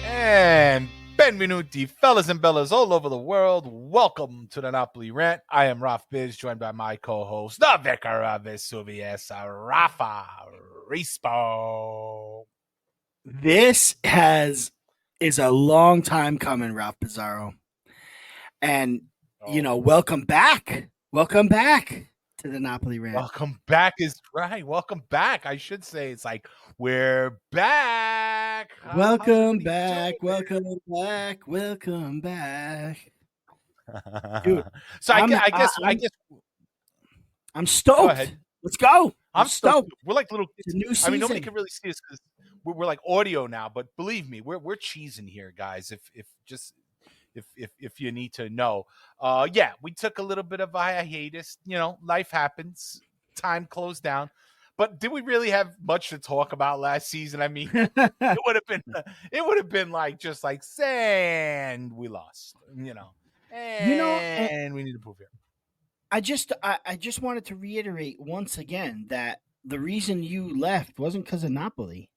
And benvenuti, fellas and bellas all over the world. Welcome to the Napoli Rant. I am Raff Bizzarro, joined by my co-host, the Vicar of Vesuvius, Raffa Rispo. This is a long time coming, Raff Bizzarro. And, welcome back. Welcome back to the Napoli Rant. Welcome back is right. Welcome back. I should say it's like, we're back. Welcome back. Welcome back. Welcome back. Dude, so I guess I'm stoked. Go ahead. Let's go. I'm stoked. We're like little kids. New season. I mean, nobody can really see us because we're like audio now, but believe me, we're cheesing here, guys. If you need to know, we took a little bit of a hiatus. Life happens. Time closed down. But did we really have much to talk about last season? I mean, it would have been like just like sand. We lost, and we need to prove here. I just wanted to reiterate once again that the reason you left wasn't because of Napoli.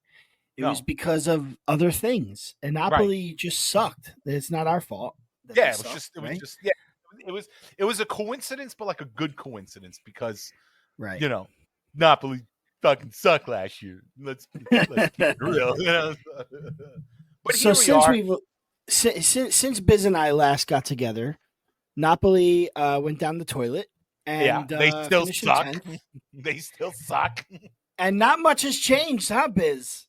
It was because of other things, and Napoli just sucked. It's not our fault. Yeah, it was a coincidence, but like a good coincidence because, Napoli fucking sucked last year. Let's keep it real. But so since Bizz and I last got together, Napoli went down the toilet, and they still suck. They still suck, and not much has changed, huh, Bizz?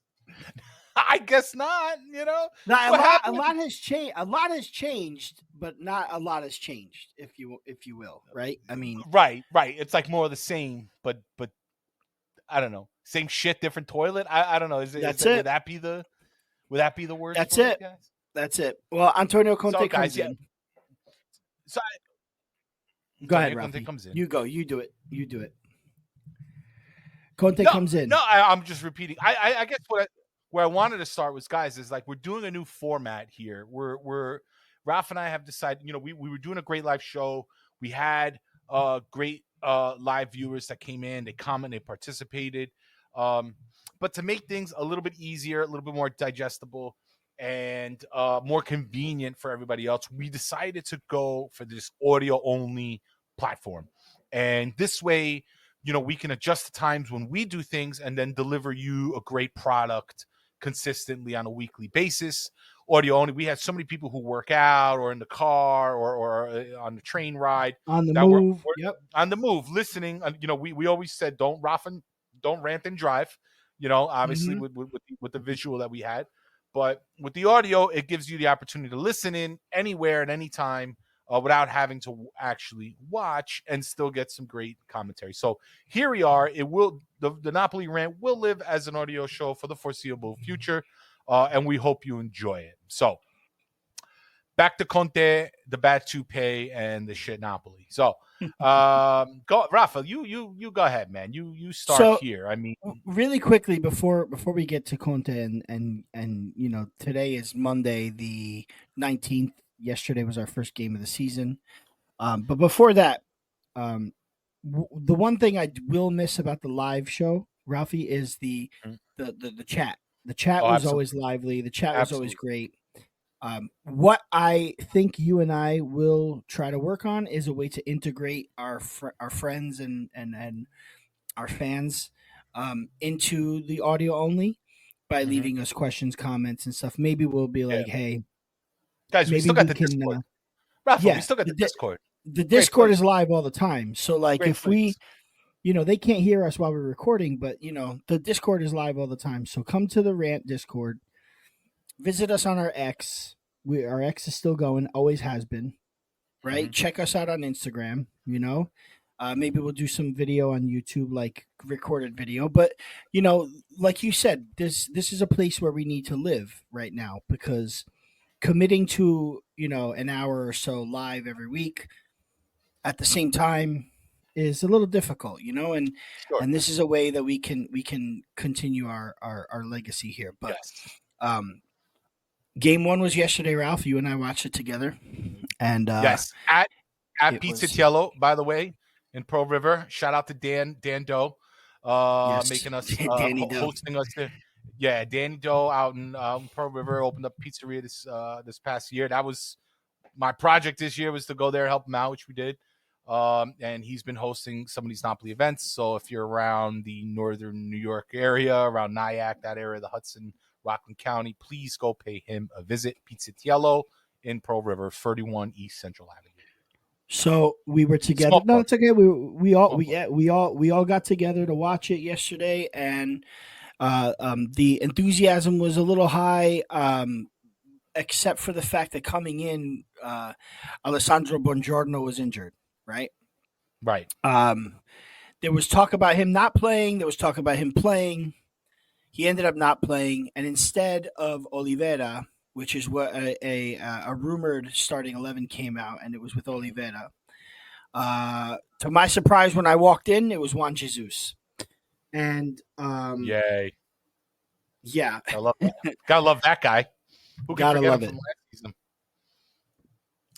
I guess not. A lot has changed. A lot has changed, but not a lot has changed, if you will, right? I mean, right. It's like more of the same, but I don't know, same shit, different toilet. I don't know. Would that be the word? That's it. That's it. Well, Antonio Conte comes in. So go ahead, Conte comes in. You go. You do it. Conte comes in. No, I'm just repeating. I guess where I wanted to start was, guys, is like we're doing a new format here. We're Ralph and I have decided, we were doing a great live show. We had great live viewers that came in, they commented, they participated. But to make things a little bit easier, a little bit more digestible, and more convenient for everybody else, we decided to go for this audio only platform. And this way, we can adjust the times when we do things and then deliver you a great product consistently on a weekly basis. Audio only. We had so many people who work out or in the car or on the train ride. On the move. On the move, listening. We always said, don't rant and drive, obviously with the visual that we had. But with the audio, it gives you the opportunity to listen in anywhere at any time without having to actually watch and still get some great commentary. So here we are. The Napoli Rant will live as an audio show for the foreseeable future, and we hope you enjoy it. So back to Conte, the bad toupee, and the shit Napoli. So go, Rafa. You go ahead, man. You start here. I mean, really quickly before we get to Conte and today is Monday the 19th. Yesterday was our first game of the season. But before that, the one thing I will miss about the live show, Ralphie, is the chat. The chat was always lively. The chat was always great. What I think you and I will try to work on is a way to integrate our friends and our fans into the audio only by leaving us questions, comments, and stuff. Maybe we'll be like, hey, guys, we still got the Discord. Rafa, we still got the Discord. The Discord is live all the time. So like if we, they can't hear us while we're recording, but the Discord is live all the time. So come to the Rant Discord, visit us on our X. Our X is still going, always has been, right? Mm-hmm. Check us out on Instagram, maybe we'll do some video on YouTube, like recorded video, but like you said, this is a place where we need to live right now, because committing to, an hour or so live every week at the same time is a little difficult, and sure. And this is a way that we can continue our legacy here. But game one was yesterday, Ralph. You and I watched it together. And yes, at Pizzatiello, by the way, in Pearl River. Shout out to Dan Doe, making us hosting us there. Yeah, Danny Doe out in Pearl River opened up pizzeria this past year. That was my project this year, was to go there and help him out, which we did. And he's been hosting some of these Napoli events. So if you're around the northern New York area, around Nyack, that area, the Hudson, Rockland County, please go pay him a visit. Pizzatiello in Pearl River, 31 East Central Avenue. So we were together. Small No, plug. it's okay. We all got together to watch it yesterday, and the enthusiasm was a little high, except for the fact that coming in, Alessandro Buongiorno was injured. Right. Right. There was talk about him not playing. There was talk about him playing. He ended up not playing, and instead of Oliveira, which is what a rumored starting 11 came out, and it was with Oliveira. To my surprise, when I walked in, it was Juan Jesus. And Yay. yeah. I love that. Gotta love that guy. Who can Gotta forget love him it. from last season?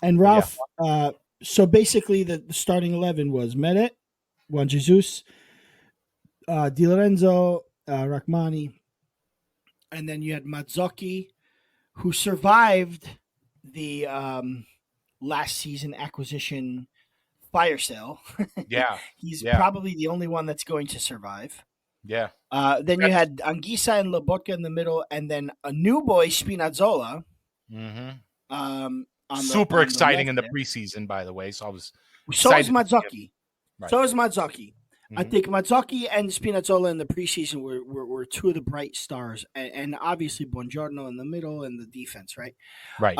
And Ralph, so basically the starting 11 was Meret, Juan Jesus, Di Lorenzo, Rachmani, and then you had Mazzocchi, who survived the last season acquisition fire sale. Yeah. He's probably the only one that's going to survive. Yeah. Then you had Anguissa and Lobotka in the middle, and then a new boy, Spinazzola. Mm-hmm. Super exciting in the preseason, by the way. So I was. So is Mazzocchi. Right. So is Mazzocchi. Mm-hmm. I think Mazzocchi and Spinazzola in the preseason were two of the bright stars, and obviously Buongiorno in the middle and the defense, right? Right.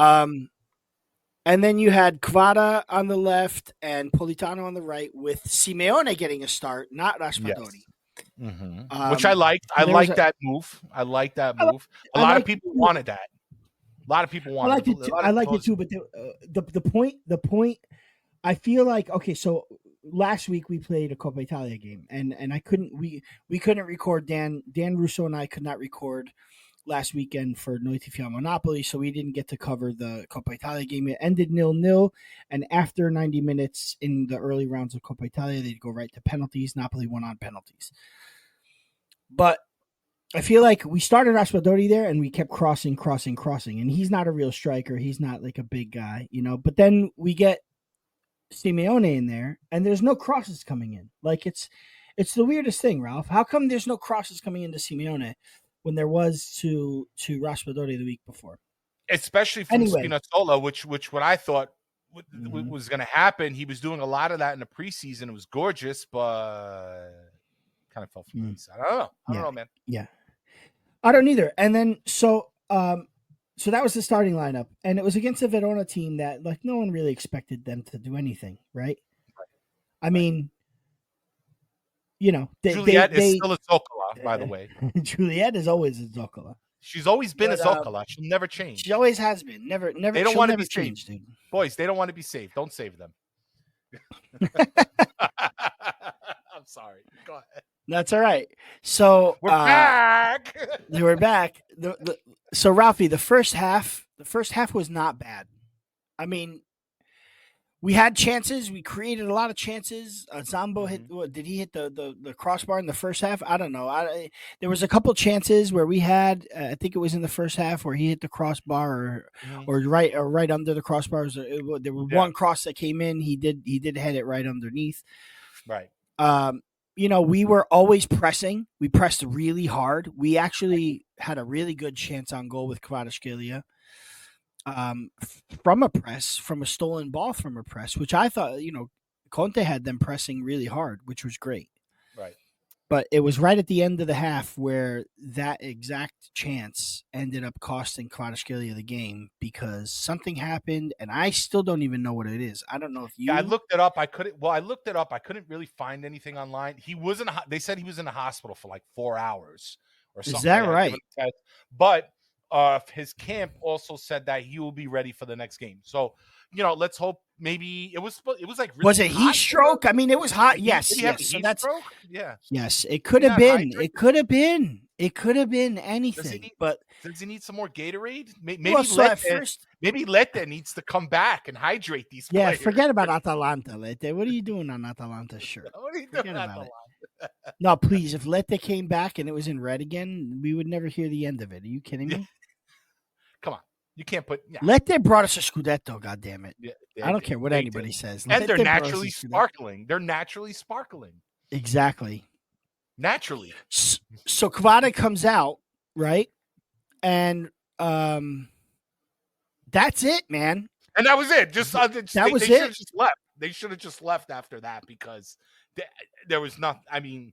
And then you had Kvara on the left and Politano on the right, with Simeone getting a start, not Raspadori. Yes. Mm-hmm. Which I liked. I like that move. I like that move. A lot of people wanted that. A lot of people wanted it. I like it too. But the point, I feel like, okay, so last week we played a Coppa Italia game, and we couldn't record. Dan Russo and I could not record last weekend for Noi Tifiamo Napoli, so we didn't get to cover the Coppa Italia game. It ended 0-0, and after 90 minutes in the early rounds of Coppa Italia, they'd go right to penalties. Napoli won on penalties. But I feel like we started Raspadori there, and we kept crossing, and he's not a real striker. He's not like a big guy, But then we get Simeone in there, and there's no crosses coming in. Like, it's the weirdest thing, Ralph. How come there's no crosses coming into Simeone when there was to Raspadori the week before? Especially from Spinazzola, which what I thought was going to happen. He was doing a lot of that in the preseason. It was gorgeous, but kind of fell from the wayside. I don't know, man. Yeah. I don't either. And then so that was the starting lineup, and it was against a Verona team that, like, no one really expected them to do anything, right? I mean, Juliet is still a Zoccola, by the way. Juliet is always a Zoccola. She's always been a Zoccola. She'll never change. She always has been. Never. They don't want to be changed, saved, dude. Boys, they don't want to be saved. Don't save them. I'm sorry. Go ahead. That's all right. So we're back. We're back. So Ralphie, the first half was not bad. I mean, we had chances. We created a lot of chances. Zambo hit. Did he hit the crossbar in the first half? I don't know. There was a couple chances where we had. I think it was in the first half where he hit the crossbar, or right under the crossbar. There was one cross that came in. He did hit it right underneath. Right. We were always pressing. We pressed really hard. We actually had a really good chance on goal with Kvaratskhelia. From a stolen ball from a press, which I thought, Conte had them pressing really hard, which was great. Right. But it was right at the end of the half where that exact chance ended up costing Kvaratskhelia the game, because something happened, and I still don't even know what it is. I don't know if you. Yeah, I looked it up. I looked it up. I couldn't really find anything online. He was they said he was in the hospital for like 4 hours or something. Is that right? But his camp also said that he will be ready for the next game. So, let's hope. Maybe it was like really was it heat stroke? I mean, it was hot. Yes. So that's stroke? Yeah. Yes, it could have been. It could have been. It could have been Does he anything, need, but does he need some more Gatorade? well, so at first, Maybe Lette needs to come back and hydrate these yeah, players. forget about Atalanta, Lete. What are you doing on Atalanta's shirt? What are you Forget doing at about the it. line? No, please, if Lete came back and it was in red again, we would never hear the end of it. Are you kidding me? Come on. You can't put. Yeah. Lete brought us a Scudetto, goddammit. Yeah, I don't care what they anybody did. says. And they're Lete brought us a naturally Scudetto. sparkling. They're naturally sparkling. Exactly. Naturally. So Kvara comes out, right? And that's it, man. And that was it. Just that was they it. should have just left. They should have just left after that because there was nothing. I mean,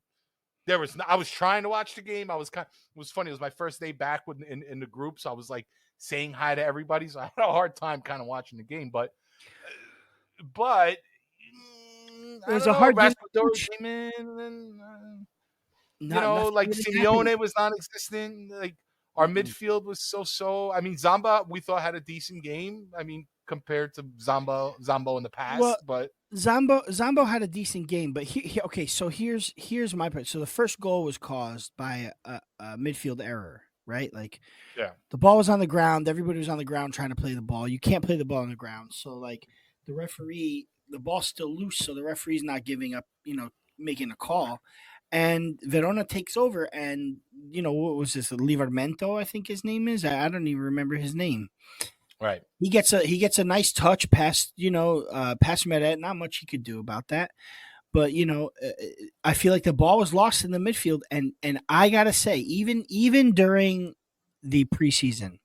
there was. I was trying to watch the game. I was kind. It was funny. It was my first day back in the group, so I was like saying hi to everybody. So I had a hard time kind of watching the game, but it was a hard game. Came in, and like Simeone was non-existent. Like our midfield was so. I mean, Zamba we thought had a decent game. I mean, compared to Zambo in the past, but Zambo had a decent game. But okay, so here's my point. So the first goal was caused by a midfield error, right? Like, yeah, the ball was on the ground. Everybody was on the ground trying to play the ball. You can't play the ball on the ground. So like the referee, the ball's still loose, so the referee's not giving up, making a call. And Verona takes over, and what was this? Livermento, I think his name is. I don't even remember his name. Right. He gets a nice touch past past Meret. Not much he could do about that. But I feel like the ball was lost in the midfield, and I gotta say, even during the preseason,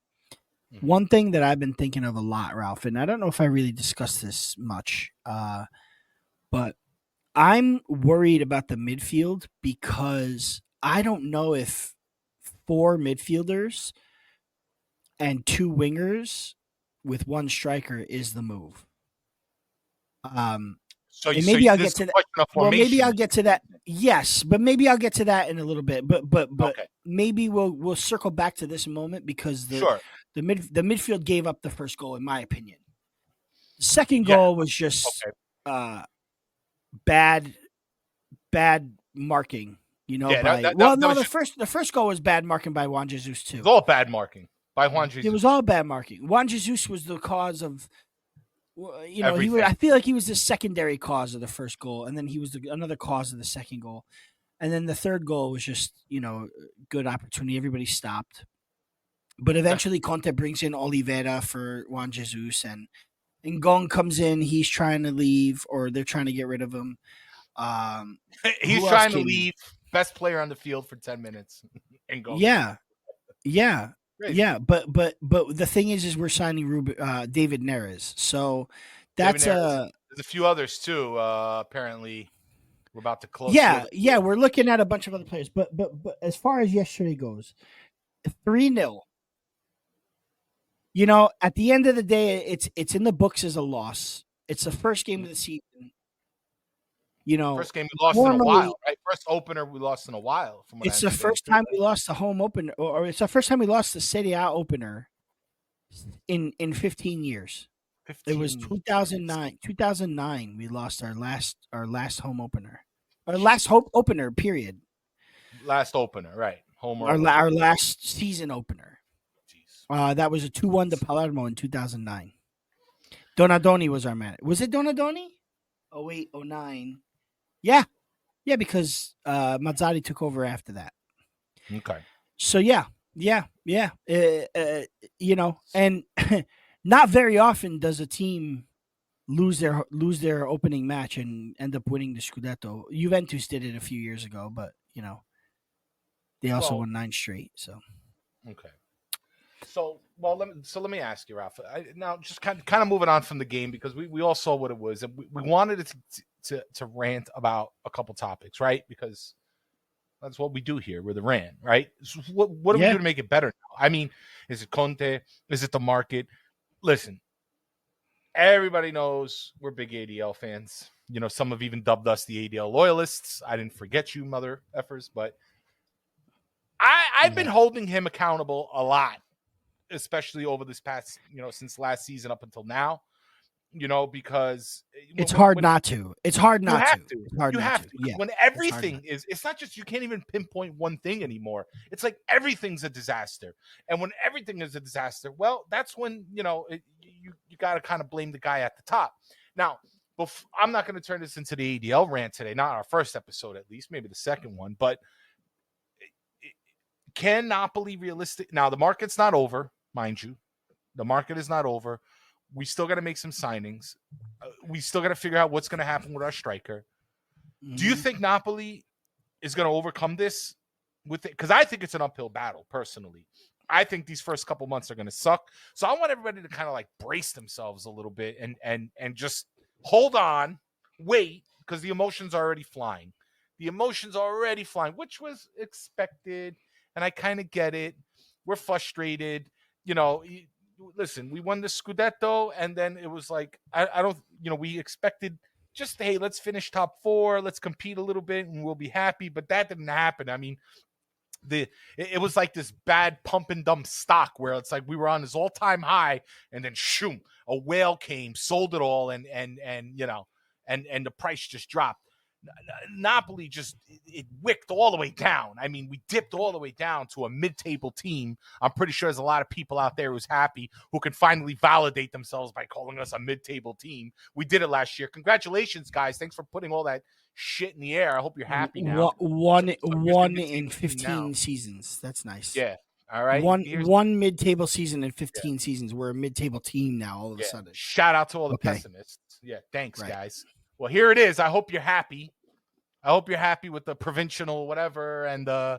one thing that I've been thinking of a lot, Ralph, and I don't know if I really discussed this much, but I'm worried about the midfield because I don't know if 4 midfielders and 2 wingers with 1 striker is the move. Maybe I'll get to that. Well, maybe I'll get to that. Yes, but maybe I'll get to that in a little bit. But okay. Maybe we'll circle back to this moment because the midfield gave up the first goal, in my opinion. The second goal was just bad marking. The first goal was bad marking by Juan Jesus too. It was all bad marking by Juan Jesus. It was all bad marking. Juan Jesus was the cause of. I feel like he was the secondary cause of the first goal, and then he was another cause of the second goal, and then the third goal was just good opportunity. Everybody stopped, but eventually Conte brings in Oliveira for Juan Jesus, and Gong comes in. He's trying to leave, or they're trying to get rid of him. He's trying to leave. Best player on the field for 10 minutes, and Gong. Yeah. Crazy. Yeah, but the thing is we're signing David Neres, so that's there's a few others too. Apparently, we're about to close. Yeah, we're looking at a bunch of other players, but as far as yesterday goes, 3-0. At the end of the day, it's in the books as a loss. It's the first game of the season. First game we lost in a while, right? First opener we lost in a while. It's the first time we lost the home opener, or it's the first time we lost the Serie A opener in 15 years. It was 2009. 2009 we lost our last home opener, our last home opener. Period. Last opener, right? Home our last season opener. Jeez. That was a 2-1 to Palermo in 2009. Donadoni was our man. Was it Donadoni? 08, 09. Yeah, because Mazzarri took over after that. Okay. So yeah. And not very often does a team lose their opening match and end up winning the Scudetto. Juventus did it a few years ago, but they also won 9 straight. So okay. So let me ask you, Rafa. Now, just kind of moving on from the game because we all saw what it was, and we wanted it to rant about a couple topics, right? Because that's what we do here. We're the rant, right? So what do we do to make it better now? I mean, is it Conte? Is it the market? Listen, everybody knows we're big ADL fans. Some have even dubbed us the ADL loyalists. I didn't forget you, mother effers, but I've been holding him accountable a lot, especially over this past, since last season up until now. because it's hard not to. It's hard you not have to. to. It's hard You not have to. to. Yeah. When It's hard everything not. is, it's not just, you can't even pinpoint one thing anymore. It's like everything's a disaster. And when everything is a disaster, well, that's when, you got to kind of blame the guy at the top. Now, I'm not going to turn this into the ADL rant today, not our first episode at least, maybe the second one, but can Napoli realistic? Now, the market's not over, mind you. The market is not over. We still got to make some signings. We still got to figure out what's going to happen with our striker. Mm-hmm. Do you think Napoli is going to overcome this with it? Because I think it's an uphill battle, personally. I think these first couple months are going to suck. So I want everybody to kind of like brace themselves a little bit and just hold on, wait, because the emotions are already flying. The emotions are already flying, which was expected, and I kind of get it. We're frustrated. Listen, we won the Scudetto, and then it was like, I don't, we expected just, hey, let's finish top 4, let's compete a little bit, and we'll be happy. But that didn't happen. I mean, it was like this bad pump and dump stock where it's like we were on this all-time high, and then shoom, a whale came, sold it all, and the price just dropped. Napoli just, it wicked all the way down. I mean, we dipped all the way down to a mid-table team. I'm pretty sure there's a lot of people out there who's happy, who can finally validate themselves by calling us a mid-table team. We did it last year. Congratulations, guys. Thanks for putting all that shit in the air. I hope you're happy now. One in 15 seasons. That's nice. Yeah. All right. One mid-table season in 15 seasons. We're a mid-table team now all of a sudden. Shout out to all the pessimists. Yeah. Thanks, guys. Well, here it is. I hope you're happy. I hope you're happy with the provincial whatever and the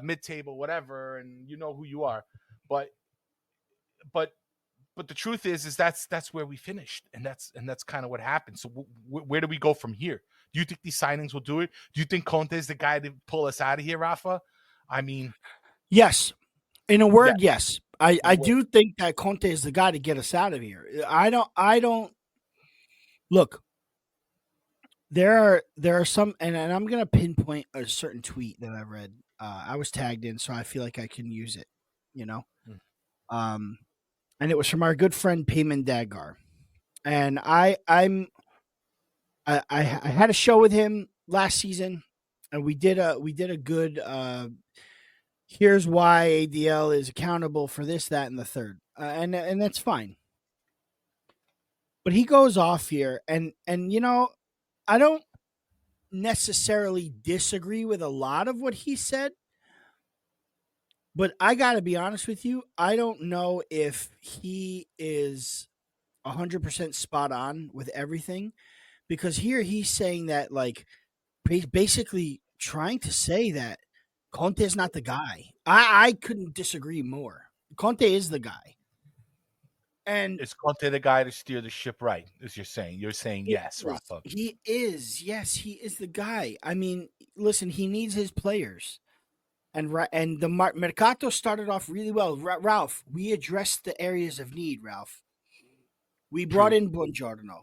mid-table whatever, and you know who you are. But the truth is that's where we finished, and that's kind of what happened. So where do we go from here? Do you think these signings will do it? Do you think Conte is the guy to pull us out of here, Raffa? I mean, yes. In a word, yes. I do think that Conte is the guy to get us out of here. I don't look. There are some, and I'm going to pinpoint a certain tweet that I read. I was tagged in, so I feel like I can use it, and it was from our good friend Payman Dagar. And I had a show with him last season, and we did a good, here's why ADL is accountable for this, that, and the third. And that's fine. But he goes off here, and I don't necessarily disagree with a lot of what he said, but I got to be honest with you. I don't know if he is 100% spot on with everything, because here he's saying that, like, basically trying to say that Conte is not the guy. I couldn't disagree more. Conte is the guy. And is Conte the guy to steer the ship right, as you're saying? You're saying yes, Rafa. He is. Yes, he is the guy. I mean, listen, he needs his players. And the Mercato started off really well. Ralph, we addressed the areas of need, Ralph. We brought in Buongiorno.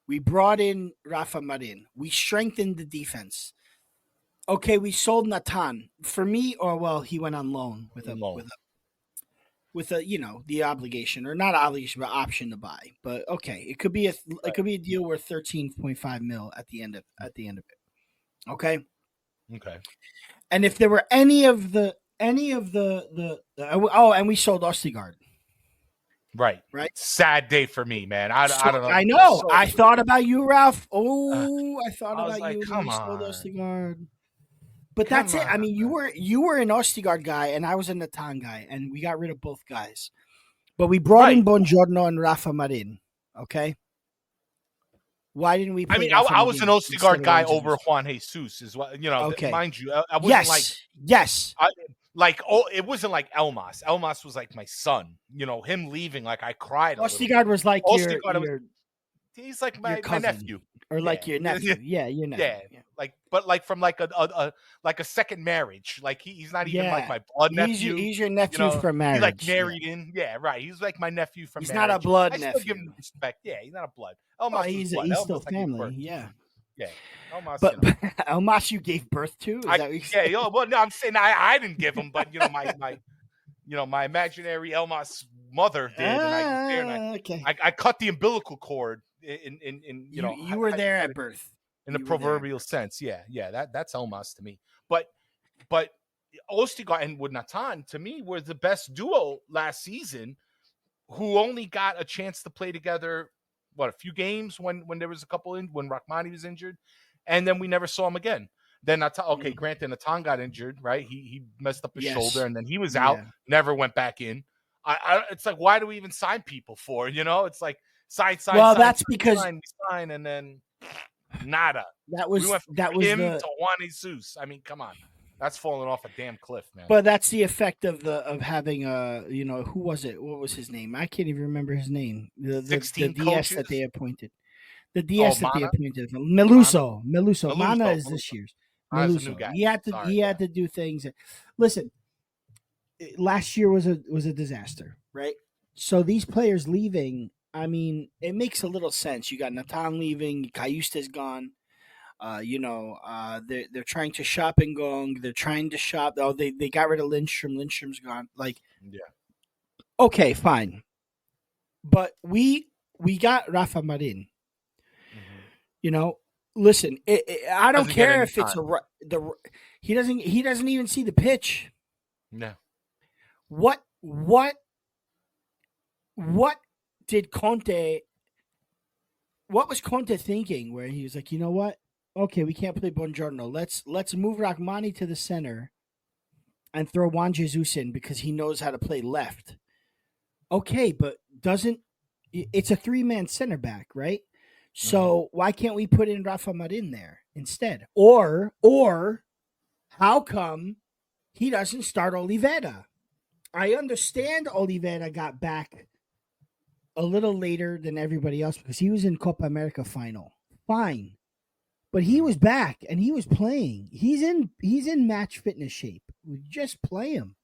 We brought in Rafa Marin. We strengthened the defense. Okay, we sold Nathan. For me, he went on loan with the obligation, or not obligation, but option to buy. But okay, it could be a deal worth 13.5 mil at the end of it. Okay. And if there were any of the and we sold Ostigard. Right. Sad day for me, man. I don't know. I know. I thought about you, Ralph. I thought about you. Come on. Sold Ostigard. But that's it. I mean, you were an Ostigard guy, and I was a Nathan guy, and we got rid of both guys. But we brought in Buongiorno and Rafa Marin. Okay. Why didn't we? I mean, I was an Ostigard guy over Juan Jesus, is what Okay. Mind you, I wasn't yes. It wasn't like Elmas. Elmas was like my son. Him leaving, like I cried. Ostigard was like he's like my nephew. Or like your nephew. Yeah, your nephew. Yeah. But from a second marriage. Like he's not even like my blood nephew. He's your nephew from marriage. He like married in. Yeah, right. He's like my nephew from marriage. He's not a blood nephew. I still give him respect. Yeah, he's not a blood. Elmas he's still family. Yeah. Yeah. Elmas, but Elmas you gave birth to? Well, no, I'm saying I didn't give him, but my imaginary Elmas mother did, and I was there, and Okay. I cut the umbilical cord in You were there at birth. in the proverbial sense. Yeah, that's Elmas to me. But Ostigard and with Natan to me were the best duo last season, who only got a chance to play together a few games when there was a couple in when Rahmani was injured, and then we never saw him again. Then granted, Natan got injured, right? He messed up his shoulder, and then he was out, never went back in. It's like, why do we even sign people for? It's like sign. Well, sign, that's sign, because sign, and then nada. We went from him to Juan Jesus. I mean, come on, that's falling off a damn cliff, man. But that's the effect of having who was it? What was his name? I can't even remember his name. The 16 DS coaches that they appointed. The DS that Mana? they appointed. Meluso. Mana is this year's. Meluso. A new guy. He had to do things. Listen, last year was a disaster, right? So these players leaving, I mean, it makes a little sense. You got Natan leaving, Cayusta's gone. They're trying to shop Ngong. They're trying to shop. Oh, they got rid of Lindstrom. Lindstrom's gone. Like, yeah, okay, fine. But we got Rafa Marin. Mm-hmm. Listen, I don't care if it's he doesn't even see the pitch. No. What did Conte? What was Conte thinking? Where he was like, you know what? Okay, we can't play Buongiorno. Let's move Rahmani to the center and throw Juan Jesus in because he knows how to play left. Okay, but it's a 3-man center back, right? So why can't we put in Rafa Marin there instead? Or how come he doesn't start Oliveira? I understand Oliveira got back a little later than everybody else because he was in Copa America final. Fine. But he was back and he was playing. He's in match fitness shape. We just play him.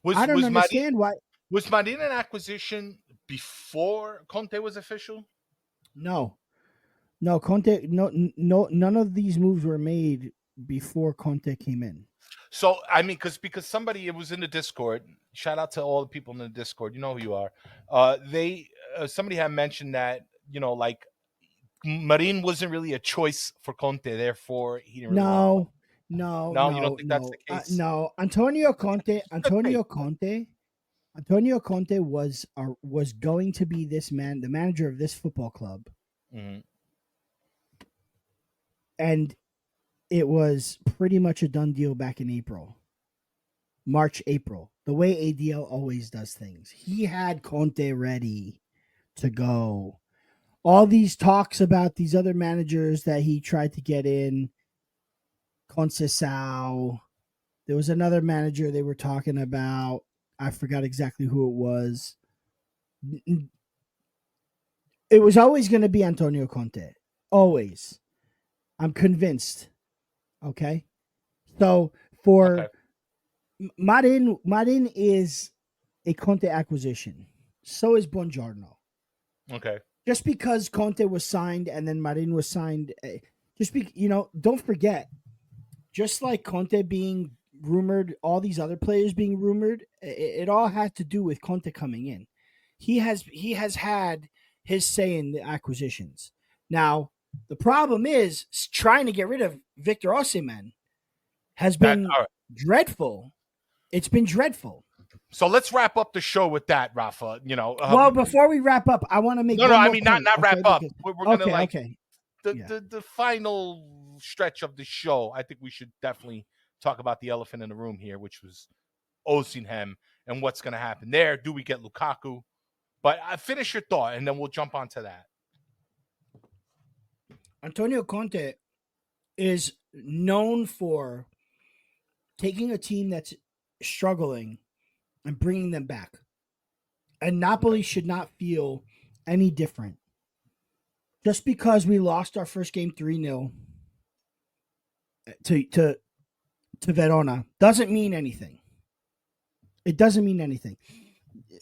I don't understand why. Was Marin an acquisition before Conte was official? No, Conte. No, none of these moves were made before Conte came in. So I mean, because somebody, it was in the Discord. Shout out to all the people in the Discord. You know who you are. Somebody had mentioned that like Marin wasn't really a choice for Conte, therefore he didn't. Really No, you don't think that's the case? No, Antonio Conte was going to be this man, the manager of this football club, and it was pretty much a done deal back in March, April. The way ADL always does things, he had Conte ready to go. All these talks about these other managers that he tried to get in, Conceição. There was another manager they were talking about. I forgot exactly who it was. It was always going to be Antonio Conte. Always. I'm convinced. Okay? So, for Marin is a Conte acquisition. So is Buongiorno. Okay. Just because Conte was signed and then Marin was signed, don't forget, just like Conte being rumored, all these other players being rumored, it all had to do with Conte coming in. He has had his say in the acquisitions. Now, the problem is trying to get rid of Victor Osimhen has been dreadful. It's been dreadful. So let's wrap up the show with that, Rafa. Well, before we wrap up, I want to make not wrap up. We're gonna the final stretch of the show. I think we should definitely talk about the elephant in the room here, which was Osimhen and what's going to happen there. Do we get Lukaku? But finish your thought, and then we'll jump onto that. Antonio Conte is known for taking a team that's struggling and bringing them back. And Napoli should not feel any different. Just because we lost our first game 3-0 to Verona doesn't mean anything. It doesn't mean anything.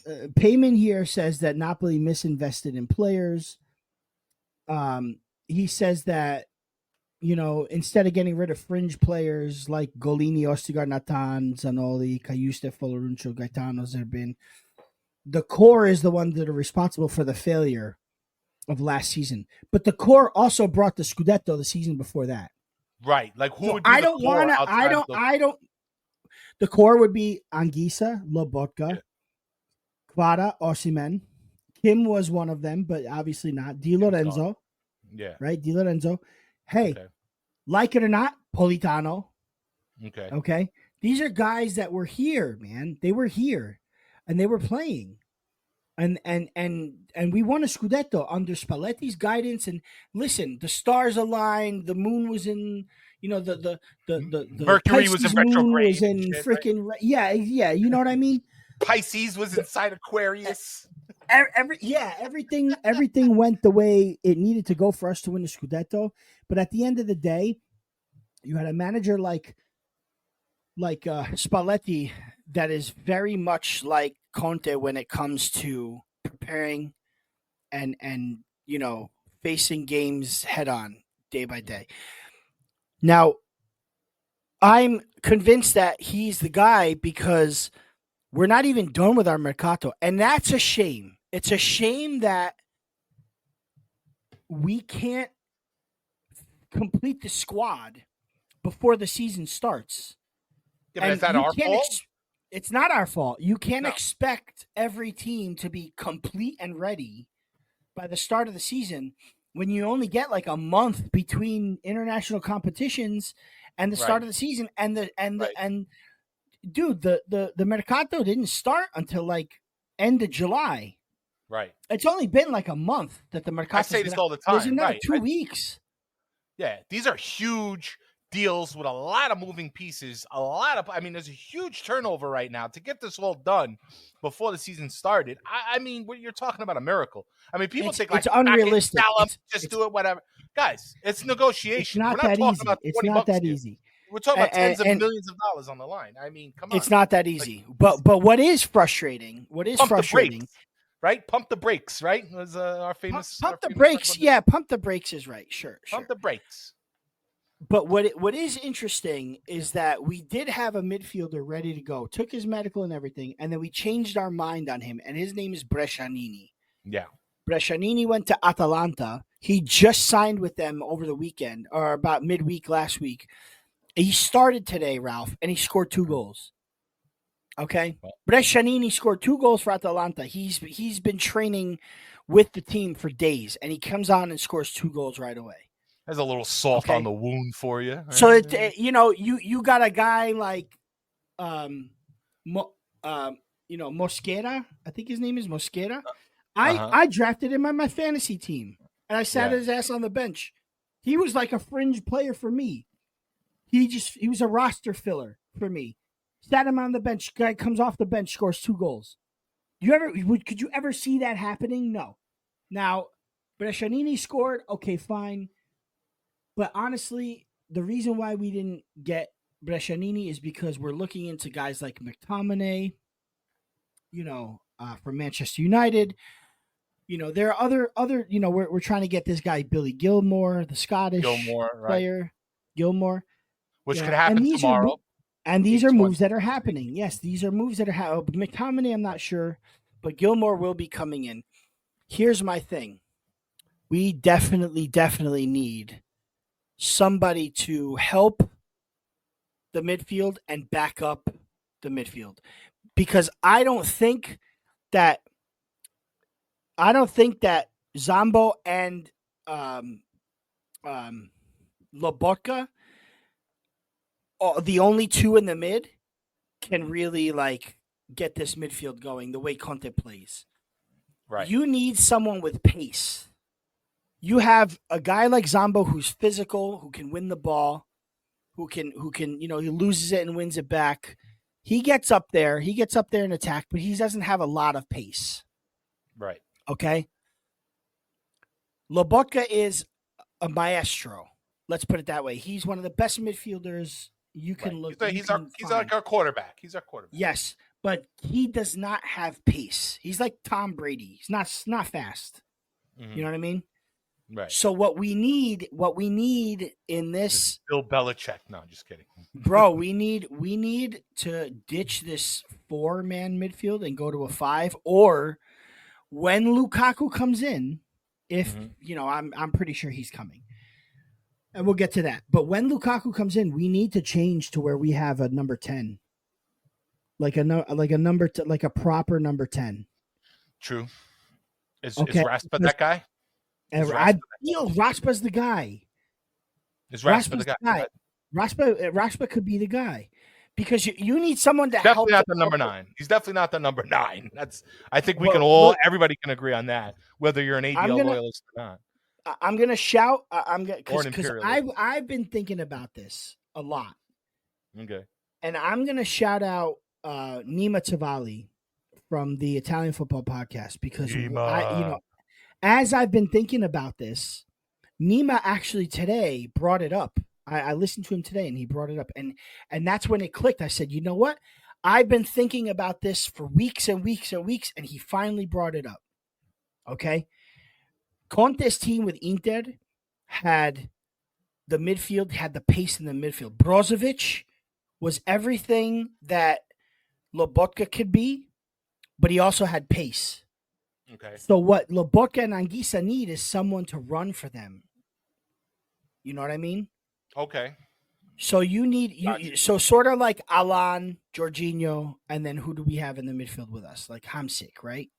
Payman here says that Napoli misinvested in players. He says that, instead of getting rid of fringe players like Golini, Ostigard, Natan, Zanoli, Cayusta, Foloruncio, Gaetano, Zerbin, the core is the ones that are responsible for the failure of last season. But the core also brought the Scudetto the season before that. Right. Like who So would be I the don't core want to. outside of I don't. The core would be Anguissa, Lobotka, Kvara, Osimhen. Kim was one of them, but obviously not. Di Lorenzo, Yeah. right? Di Lorenzo. Hey, Okay. like it or not, Politano. Okay. Okay. These are guys that were here, man. They were here and they were playing. And we won a Scudetto under Spalletti's guidance. And listen, the stars aligned, the moon was in, the Mercury was in Pisces moon was retrograde and in shit, freaking yeah, you know what I mean? Pisces was inside Aquarius. Everything went the way it needed to go for us to win the Scudetto. But at the end of the day, you had a manager like Spalletti that is very much like Conte when it comes to preparing and facing games head on day by day. Now, I'm convinced that he's the guy because we're not even done with our mercato, and that's a shame. It's a shame that we can't complete the squad before the season starts. Yeah, but is that our fault? It's not our fault. You can't expect every team to be complete and ready by the start of the season when you only get like a month between international competitions and the start of the season. And dude, the mercato didn't start until like end of July. Right. It's only been like a month that the mercato. I say this all the time. There's another 2 weeks. Yeah, these are huge deals with a lot of moving pieces. There's a huge turnover right now to get this all done before the season started. I mean, you're talking about a miracle. I mean, people think it's unrealistic. Just do it, whatever. Guys, it's negotiation. It's not that easy. It's not that easy. We're talking about tens of millions of dollars on the line. I mean, come on. It's not that easy. But what is frustrating? Right? Pump the brakes, right? Was our famous pump the brakes. Yeah, pump the brakes is right. Sure. Pump the brakes. But what is interesting is that we did have a midfielder ready to go, took his medical and everything, and then we changed our mind on him, and his name is Brescianini. Yeah. Brescianini went to Atalanta. He just signed with them over the weekend, or about midweek last week. He started today, Ralph, and he scored 2 goals. Okay? Brescianini scored 2 goals for Atalanta. He's been training with the team for days, and he comes on and scores 2 goals right away. There's a little salt on the wound for you. Right? So you got a guy like Mosquera. I think his name is Mosquera. I drafted him on my fantasy team, and I sat his ass on the bench. He was like a fringe player for me. He was a roster filler for me. Sat him on the bench. Guy comes off the bench, scores 2 goals. Could you ever see that happening? No. Now, Brescianini scored. Okay, fine. But honestly, the reason why we didn't get Brescianini is because we're looking into guys like McTominay, from Manchester United. There are other we're trying to get this guy Billy Gilmore, the Scottish player, Gilmore. Which could happen tomorrow. These are moves that are happening. Yes, these are moves that are happening. McTominay, I'm not sure, but Gilmore will be coming in. Here's my thing. We definitely need somebody to help the midfield and back up the midfield. Because I don't think that Zambo and Lobotka, the only 2 in the mid, can really get this midfield going the way Conte plays. Right. You need someone with pace. You have a guy like Zambo who's physical, who can win the ball, who can he loses it and wins it back. He gets up there in attack, but he doesn't have a lot of pace. Right. Okay. Lobotka is a maestro. Let's put it that way. He's one of the best midfielders you can look. He's like our quarterback. He's our quarterback. Yes, but he does not have pace. He's like Tom Brady. He's not fast. Mm-hmm. You know what I mean? Right. So what we need in this Bill Belichick. No, just kidding. Bro, we need to ditch this 4-man midfield and go to a 5, or when Lukaku comes in, if I'm pretty sure he's coming. And we'll get to that. But when Lukaku comes in, we need to change to where we have a number 10. Like a proper number 10. True. Is Okay. Raspa that guy? Raspa's the guy. Is Raspa the guy? Raspa could be the guy. Because you need someone to definitely help. Not the number 9. He's definitely not the number 9. I think everybody can agree on that, whether you're an ADL loyalist or not. I'm gonna shout. Because I've been thinking about this a lot. Okay. And I'm gonna shout out Nima Tavali from the Italian Football Podcast, because as I've been thinking about this, Nima actually today brought it up. I listened to him today and he brought it up, and that's when it clicked. I said, you know what? I've been thinking about this for weeks and weeks and weeks, and he finally brought it up. Okay. Conte's team with Inter had the midfield, had the pace in the midfield. Brozovic was everything that Lobotka could be, but he also had pace. Okay. So what Lobotka and Anguissa need is someone to run for them. You know what I mean? Okay. So you need so sort of like Alan, Jorginho, and then who do we have in the midfield with us? Like Hamsik, right?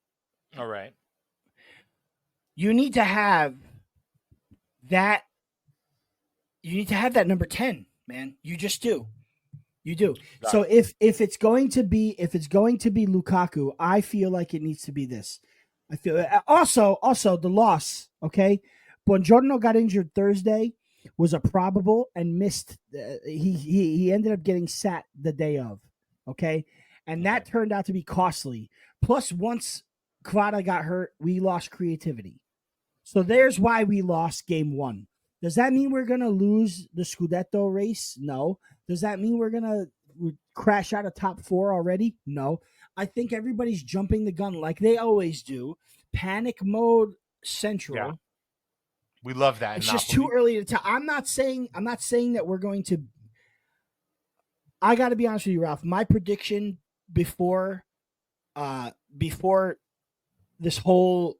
All right. You need to have that. You need to have that number 10, man. You just do. You do. So if it's going to be Lukaku, I feel like it needs to be this. I feel also the loss. Okay, Buongiorno got injured Thursday, was a probable and missed. He ended up getting sat the day of. Okay, and that turned out to be costly. Plus, once Kvara got hurt, we lost creativity. So there's why we lost game 1. Does that mean we're going to lose the Scudetto race? No. Does that mean we're going to crash out of top 4 already? No. I think everybody's jumping the gun like they always do. Panic mode central. Yeah. We love that. It's just too early to tell. I'm not saying that we're going to. I got to be honest with you, Ralph. My prediction before this whole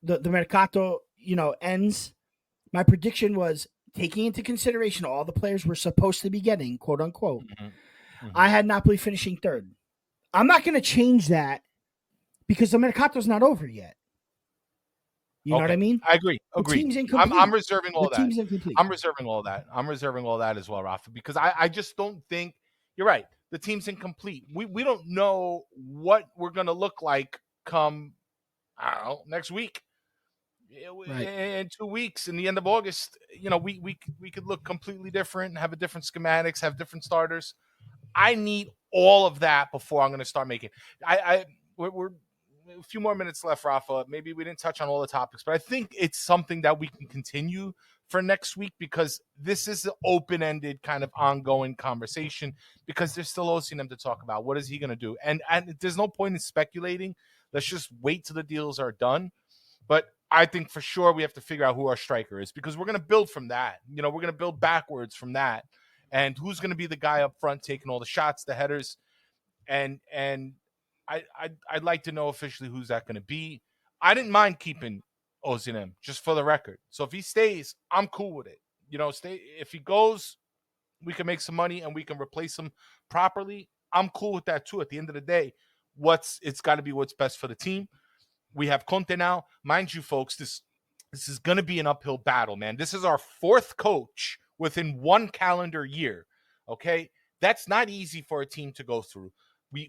the Mercato, ends, my prediction was, taking into consideration all the players we're supposed to be getting, quote unquote, I had Napoli finishing 3rd. I'm not going to change that because the Mercato's not over yet. You know what I mean? I agree. The team's incomplete. I'm reserving all that. Team's incomplete. I'm reserving all that as well, Rafa, because I just don't think you're right. The team's incomplete. We don't know what we're going to look like come, I don't know, next week. Right. In 2 weeks, in the end of August, we could look completely different, have a different schematics, have different starters. I need all of that before I'm going to start making. We're a few more minutes left, Rafa. Maybe we didn't touch on all the topics, but I think it's something that we can continue for next week, because this is an open-ended kind of ongoing conversation, because there's still OCM to talk about. What is he going to do? And there's no point in speculating. Let's just wait till the deals are done. But I think for sure we have to figure out who our striker is, because we're going to build from that. We're going to build backwards from that. And who's going to be the guy up front taking all the shots, the headers. And I'd like to know officially who's that going to be. I didn't mind keeping Ozinem, just for the record. So if he stays, I'm cool with it. If he goes, we can make some money and we can replace him properly. I'm cool with that too. At the end of the day, it's got to be what's best for the team. We have Conte now. Mind you, folks, this is going to be an uphill battle, man. This is our 4th coach within 1 calendar year, okay? That's not easy for a team to go through.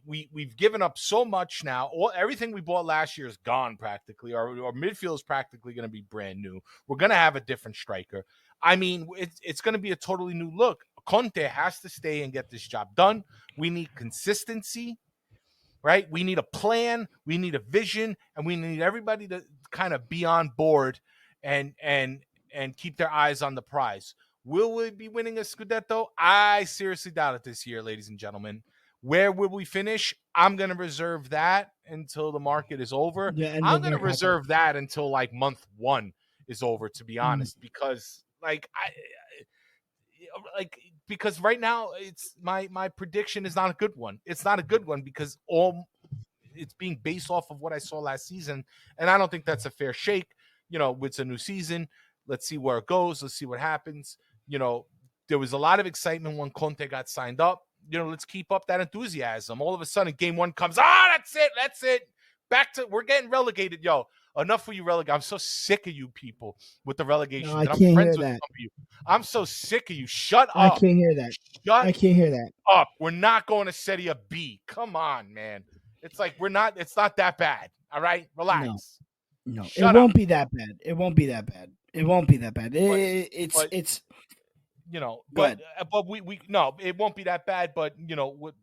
We've given up so much now. Everything we bought last year is gone practically. Our midfield is practically going to be brand new. We're going to have a different striker. I mean, it's going to be a totally new look. Conte has to stay and get this job done. We need consistency. Right? We need a plan, we need a vision, and we need everybody to kind of be on board and keep their eyes on the prize. Will we be winning a Scudetto? I seriously doubt it this year, ladies and gentlemen. Where will we finish? I'm going to reserve that until the market is over. I'm going to reserve that until like month 1 is over, to be honest, because like, because right now it's my prediction is not a good one. It's not a good one because it's being based off of what I saw last season, and I don't think that's a fair shake. It's a new season. Let's see where it goes. Let's see what happens. There was a lot of excitement when Conte got signed up. Let's keep up that enthusiasm. All of a sudden, game one comes. That's it. We're getting relegated. Yo, enough for you relegated. I'm so sick of you people with the relegation. No, I can't hear that. Some of you. I'm so sick of you. Shut up. I can't hear that. I can't hear that. Up. We're not going to Serie B. Come on, man. It's like it's not that bad. All right? Relax. No. It won't be that bad. It won't be that bad. But we no, it won't be that bad, but but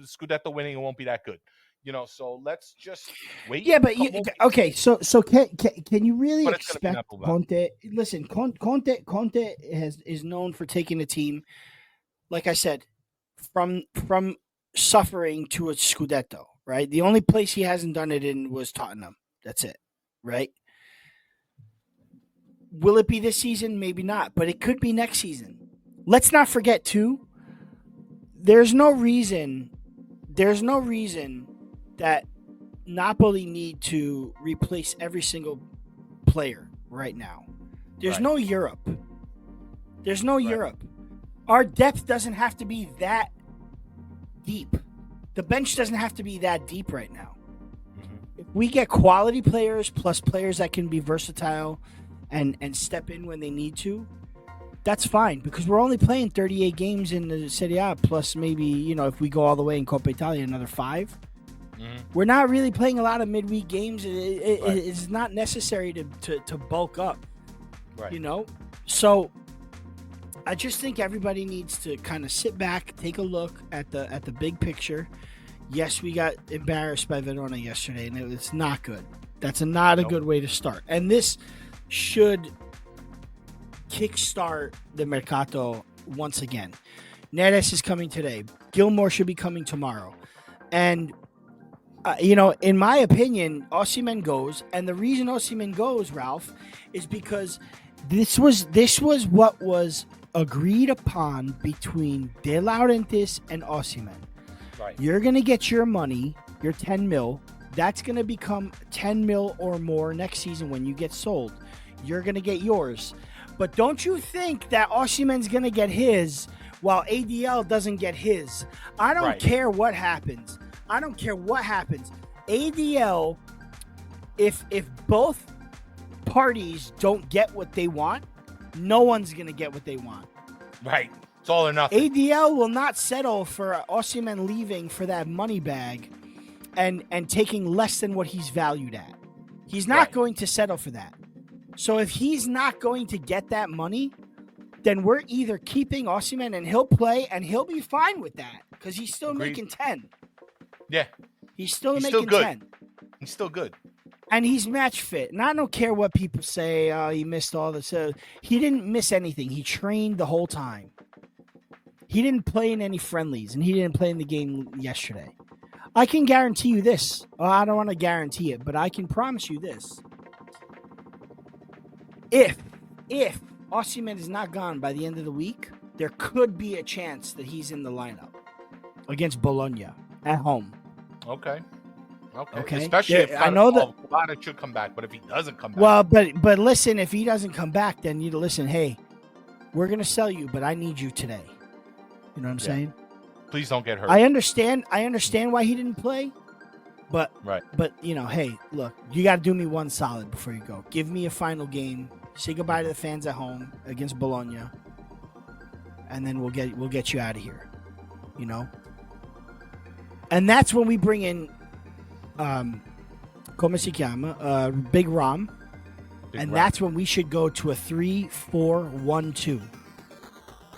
Scudetto winning, it won't be that good. So let's just wait. Yeah, but okay. So can you really expect Conte? Listen, Conte is known for taking a team, like I said, from suffering to a Scudetto. Right. The only place he hasn't done it in was Tottenham. That's it. Right. Will it be this season? Maybe not, but it could be next season. Let's not forget too. There's no reason that Napoli need to replace every single player right now. There's no Europe. There's no Europe. Our depth doesn't have to be that deep. The bench doesn't have to be that deep right now. Mm-hmm. If we get quality players plus players that can be versatile and step in when they need to, that's fine because we're only playing 38 games in the Serie A plus maybe, if we go all the way in Coppa Italia, another 5. Mm-hmm. We're not really playing a lot of midweek games. It's not necessary to bulk up, So I just think everybody needs to kind of sit back, take a look at the big picture. Yes, we got embarrassed by Verona yesterday, and it's not good. That's not a good way to start. And this should kickstart the Mercato once again. Neres is coming today. Gilmore should be coming tomorrow. And, in my opinion, Osimhen goes. And the reason Osimhen goes, Ralph, is because this was what was agreed upon between De Laurentiis and Osimhen. Right. You're going to get your money, your 10 mil. That's going to become 10 mil or more next season when you get sold. You're going to get yours. But don't you think that Osimhen's going to get his while ADL doesn't get his? I don't care what happens. ADL, if both parties don't get what they want, no one's going to get what they want. Right. It's all or nothing. ADL will not settle for Osimhen leaving for that money bag and taking less than what he's valued at. He's not going to settle for that. So if he's not going to get that money, then we're either keeping Osimhen and he'll play and he'll be fine with that because he's still making 10. Yeah. He's still making 10. He's still good. And he's match fit. And I don't care what people say, he missed all this. He didn't miss anything. He trained the whole time. He didn't play in any friendlies, and he didn't play in the game yesterday. I can guarantee you this. Well, I don't want to guarantee it, but I can promise you this. If Osimhen is not gone by the end of the week, there could be a chance that he's in the lineup against Bologna at home. Okay. Especially if I know that Kvara should come back, but if he doesn't come back. Well, but listen, if he doesn't come back, then you listen, hey, we're going to sell you, but I need you today. You know what I'm saying? Please don't get hurt. I understand why he didn't play, but hey, look, you got to do me one solid before you go. Give me a final game. Say goodbye to the fans at home against Bologna, and then we'll get you out of here. And that's when we bring in come si chiama? Big Ram. That's when we should go to a 3-4-1-2.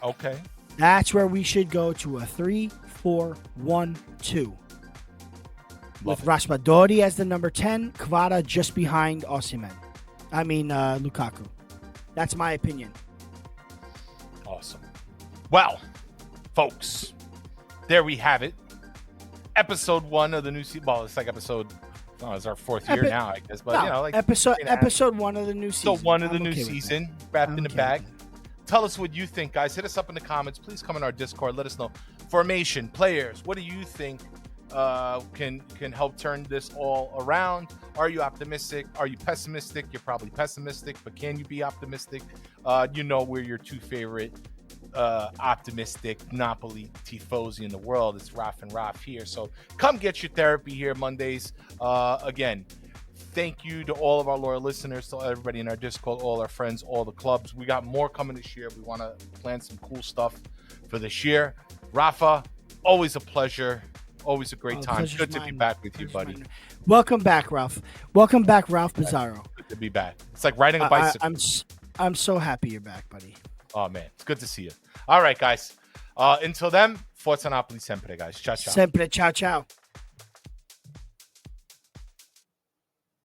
Okay. That's where we should go to a 3-4-1-2. With Raspadori as the number 10, Kvara just behind Osimhen. Lukaku. That's my opinion. Awesome. Well, folks, there we have it. Episode 1 of the new season. Well, it's like episode. Oh, it's our 4th year now, I guess. But episode 1 of the new season. So 1 of the new season, wrapped in the bag. Tell us what you think, guys. Hit us up in the comments. Please come in our Discord. Let us know. Formation, players, what do you think can help turn this all around? Are you optimistic? Are you pessimistic? You're probably pessimistic, but can you be optimistic? We're your two favorite optimistic Napoli tifosi in the world. It's Raff and Raff here. So come get your therapy here Mondays. Again, thank you to all of our loyal listeners, to everybody in our Discord, all our friends, all the clubs. We got more coming this year. We want to plan some cool stuff for this year. Rafa, always a pleasure. Always a great time. Good to be back with you, buddy. Welcome back, Ralph. Welcome back, Raff Bizzarro. Good to be back. It's like riding a bicycle. I'm so happy you're back, buddy. Oh, man. It's good to see you. All right, guys. Until then, Forza Napoli sempre, guys. Ciao, ciao. Sempre. Ciao, ciao.